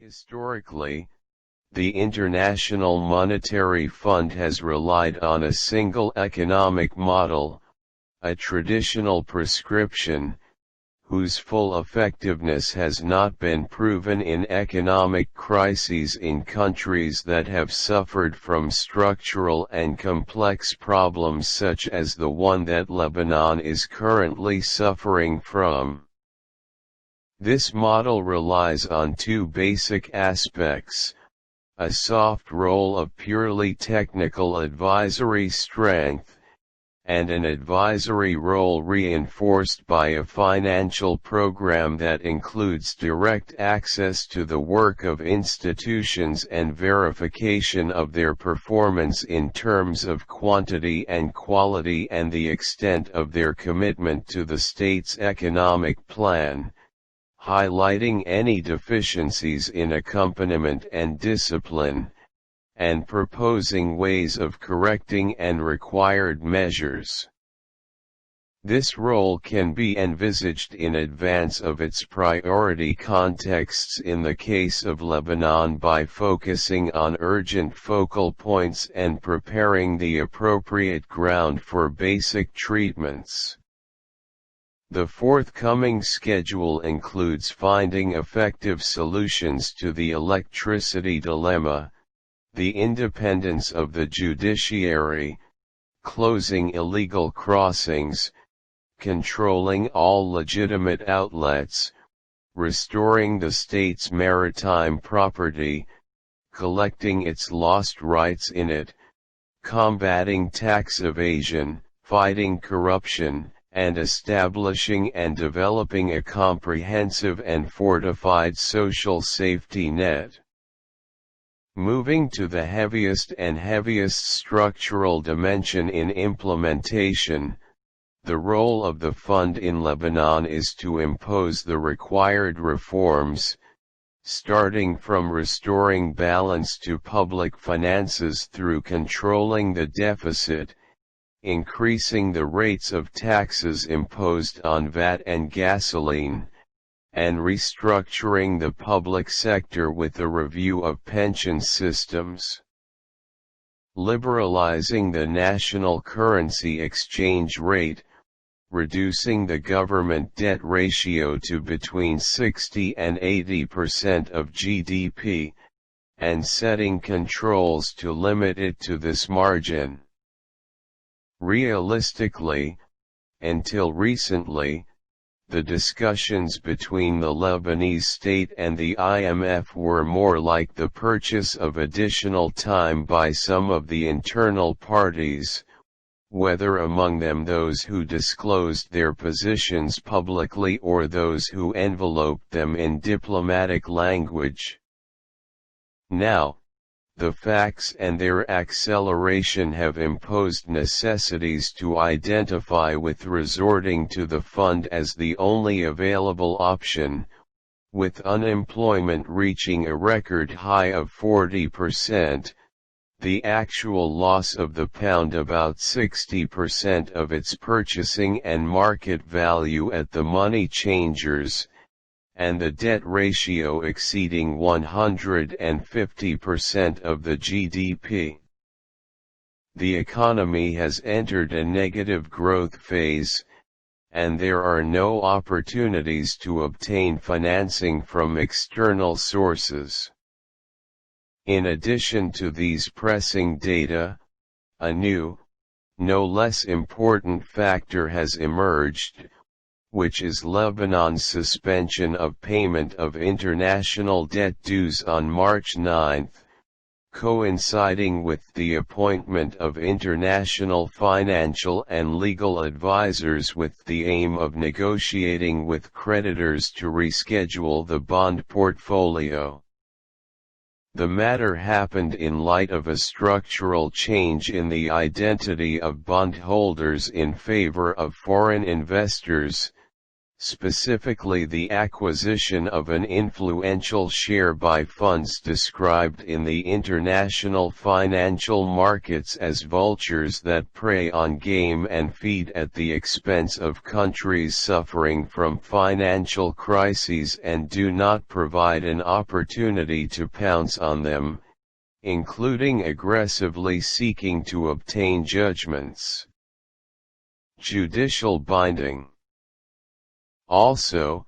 Historically, the International Monetary Fund has relied on a single economic model, a traditional prescription, whose full effectiveness has not been proven in economic crises in countries that have suffered from structural and complex problems such as the one that Lebanon is currently suffering from. This model relies on two basic aspects: a soft role of purely technical advisory strength, and an advisory role reinforced by a financial program that includes direct access to the work of institutions and verification of their performance in terms of quantity and quality and the extent of their commitment to the state's economic plan, highlighting any deficiencies in accompaniment and discipline, and proposing ways of correcting and required measures. This role can be envisaged in advance of its priority contexts in the case of Lebanon by focusing on urgent focal points and preparing the appropriate ground for basic treatments. The forthcoming schedule includes finding effective solutions to the electricity dilemma, the independence of the judiciary, closing illegal crossings, controlling all legitimate outlets, restoring the state's maritime property, collecting its lost rights in it, combating tax evasion, fighting corruption, and establishing and developing a comprehensive and fortified social safety net. Moving to the heaviest structural dimension in implementation, the role of the fund in Lebanon is to impose the required reforms, starting from restoring balance to public finances through controlling the deficit, increasing the rates of taxes imposed on VAT and gasoline, and restructuring the public sector with a review of pension systems. Liberalizing the national currency exchange rate, reducing the government debt ratio to between 60 and 80% of GDP, and setting controls to limit it to this margin. Realistically, until recently, the discussions between the Lebanese state and the IMF were more like the purchase of additional time by some of the internal parties, whether among them those who disclosed their positions publicly or those who enveloped them in diplomatic language. Now, the facts and their acceleration have imposed necessities to identify with resorting to the fund as the only available option, with unemployment reaching a record high of 40%, the actual loss of the pound about 60% of its purchasing and market value at the money changers, and the debt ratio exceeding 150% of the GDP. The economy has entered a negative growth phase, and there are no opportunities to obtain financing from external sources. In addition to these pressing data, a new, no less important factor has emerged, which is Lebanon's suspension of payment of international debt dues on March 9, coinciding with the appointment of international financial and legal advisors with the aim of negotiating with creditors to reschedule the bond portfolio. The matter happened in light of a structural change in the identity of bondholders in favor of foreign investors, specifically the acquisition of an influential share by funds described in the international financial markets as vultures that prey on game and feed at the expense of countries suffering from financial crises and do not provide an opportunity to pounce on them, including aggressively seeking to obtain judgments. Judicial binding. Also,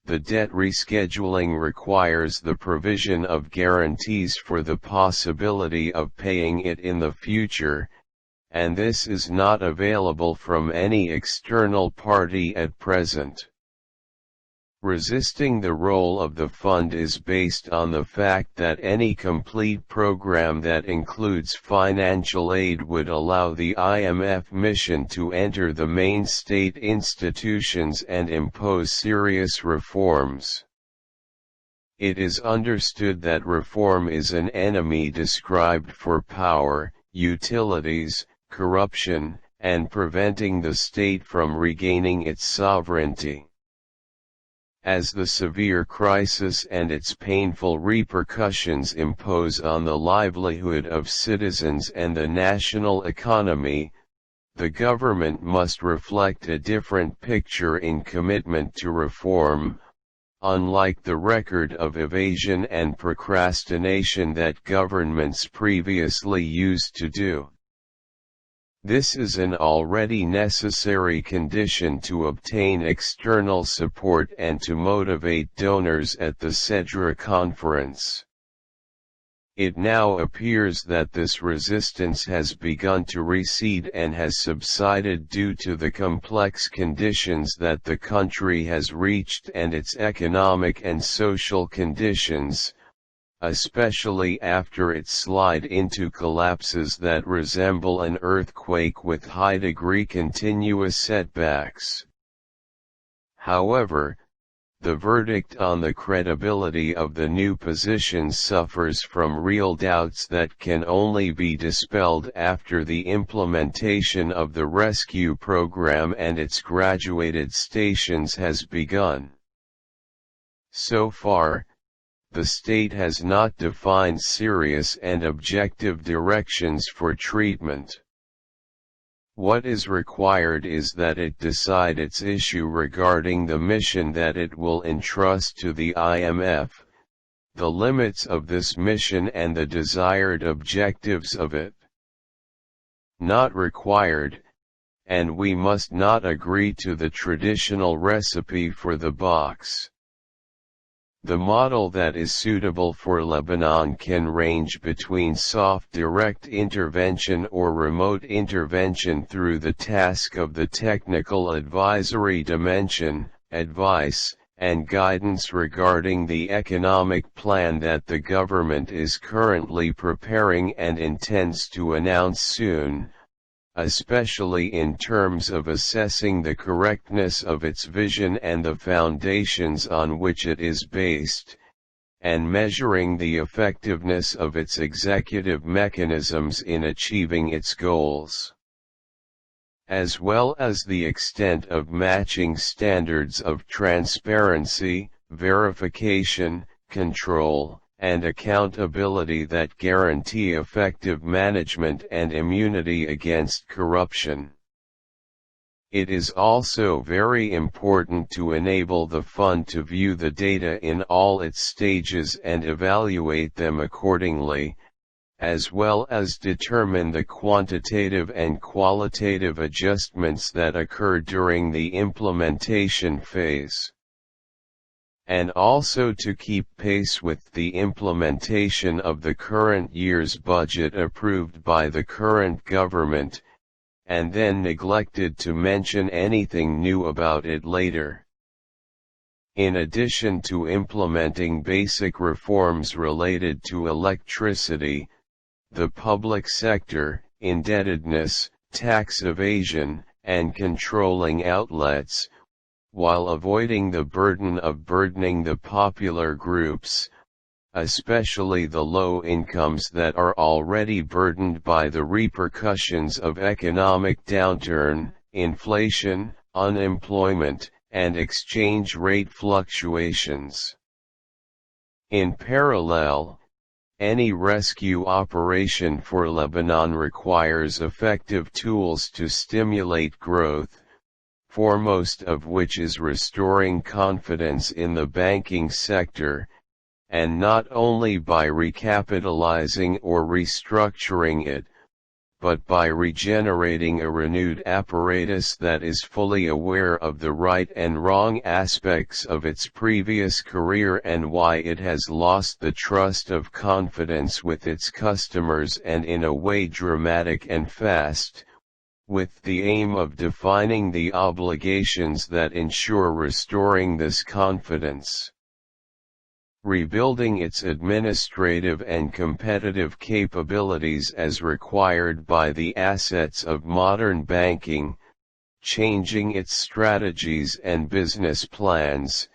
the debt rescheduling requires the provision of guarantees for the possibility of paying it in the future, and this is not available from any external party at present. Resisting the role of the fund is based on the fact that any complete program that includes financial aid would allow the IMF mission to enter the main state institutions and impose serious reforms. It is understood that reform is an enemy described for power, utilities, corruption, and preventing the state from regaining its sovereignty. As the severe crisis and its painful repercussions impose on the livelihood of citizens and the national economy, the government must reflect a different picture in commitment to reform, unlike the record of evasion and procrastination that governments previously used to do. This is an already necessary condition to obtain external support and to motivate donors at the CEDRA conference. It now appears that this resistance has begun to recede and has subsided due to the complex conditions that the country has reached and its economic and social conditions, especially after its slide into collapses that resemble an earthquake with high-degree continuous setbacks. However, the verdict on the credibility of the new position suffers from real doubts that can only be dispelled after the implementation of the rescue program and its graduated stations has begun. So far, the state has not defined serious and objective directions for treatment. What is required is that it decide its issue regarding the mission that it will entrust to the IMF, the limits of this mission and the desired objectives of it. Not required, and we must not agree to the traditional recipe for the box. The model that is suitable for Lebanon can range between soft direct intervention or remote intervention through the task of the technical advisory dimension, advice, and guidance regarding the economic plan that the government is currently preparing and intends to announce soon, especially in terms of assessing the correctness of its vision and the foundations on which it is based, and measuring the effectiveness of its executive mechanisms in achieving its goals, as well as the extent of matching standards of transparency, verification, control, and accountability that guarantee effective management and immunity against corruption. It is also very important to enable the fund to view the data in all its stages and evaluate them accordingly, as well as determine the quantitative and qualitative adjustments that occur during the implementation phase, and also to keep pace with the implementation of the current year's budget approved by the current government, and then neglected to mention anything new about it later. In addition to implementing basic reforms related to electricity, the public sector, indebtedness, tax evasion, and controlling outlets, while avoiding the burden of burdening the popular groups, especially the low incomes that are already burdened by the repercussions of economic downturn, inflation, unemployment, and exchange rate fluctuations. In parallel, any rescue operation for Lebanon requires effective tools to stimulate growth, foremost of which is restoring confidence in the banking sector, and not only by recapitalizing or restructuring it, but by regenerating a renewed apparatus that is fully aware of the right and wrong aspects of its previous career and why it has lost the trust of confidence with its customers, and in a way dramatic and fast, with the aim of defining the obligations that ensure restoring this confidence. Rebuilding its administrative and competitive capabilities as required by the assets of modern banking, changing its strategies and business plans,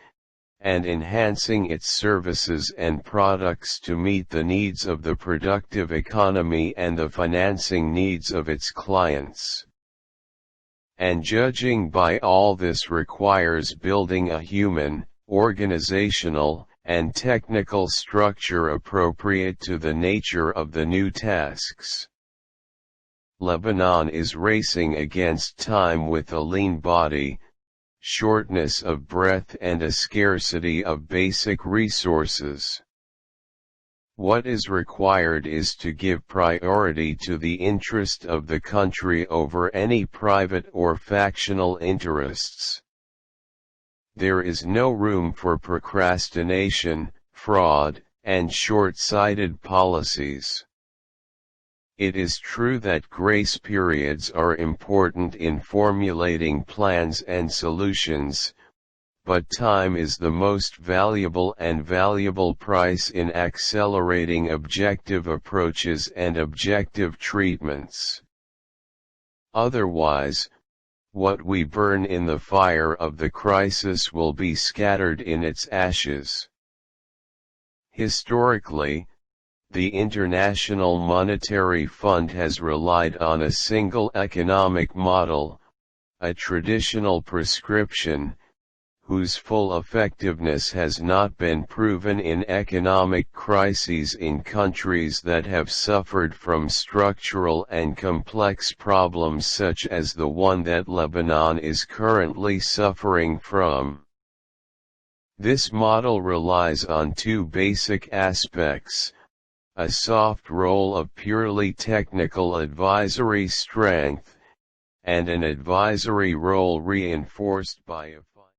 and enhancing its services and products to meet the needs of the productive economy and the financing needs of its clients. And judging by all this requires building a human, organizational, and technical structure appropriate to the nature of the new tasks. Lebanon is racing against time with a lean body, shortness of breath and a scarcity of basic resources. What is required is to give priority to the interest of the country over any private or factional interests. There is no room for procrastination, fraud, and short-sighted policies. It is true that grace periods are important in formulating plans and solutions, but time is the most valuable and valuable price in accelerating objective approaches and objective treatments. Otherwise, what we burn in the fire of the crisis will be scattered in its ashes. Historically, the International Monetary Fund has relied on a single economic model, a traditional prescription, whose full effectiveness has not been proven in economic crises in countries that have suffered from structural and complex problems such as the one that Lebanon is currently suffering from. This model relies on two basic aspects: a soft role of purely technical advisory strength, and an advisory role reinforced by a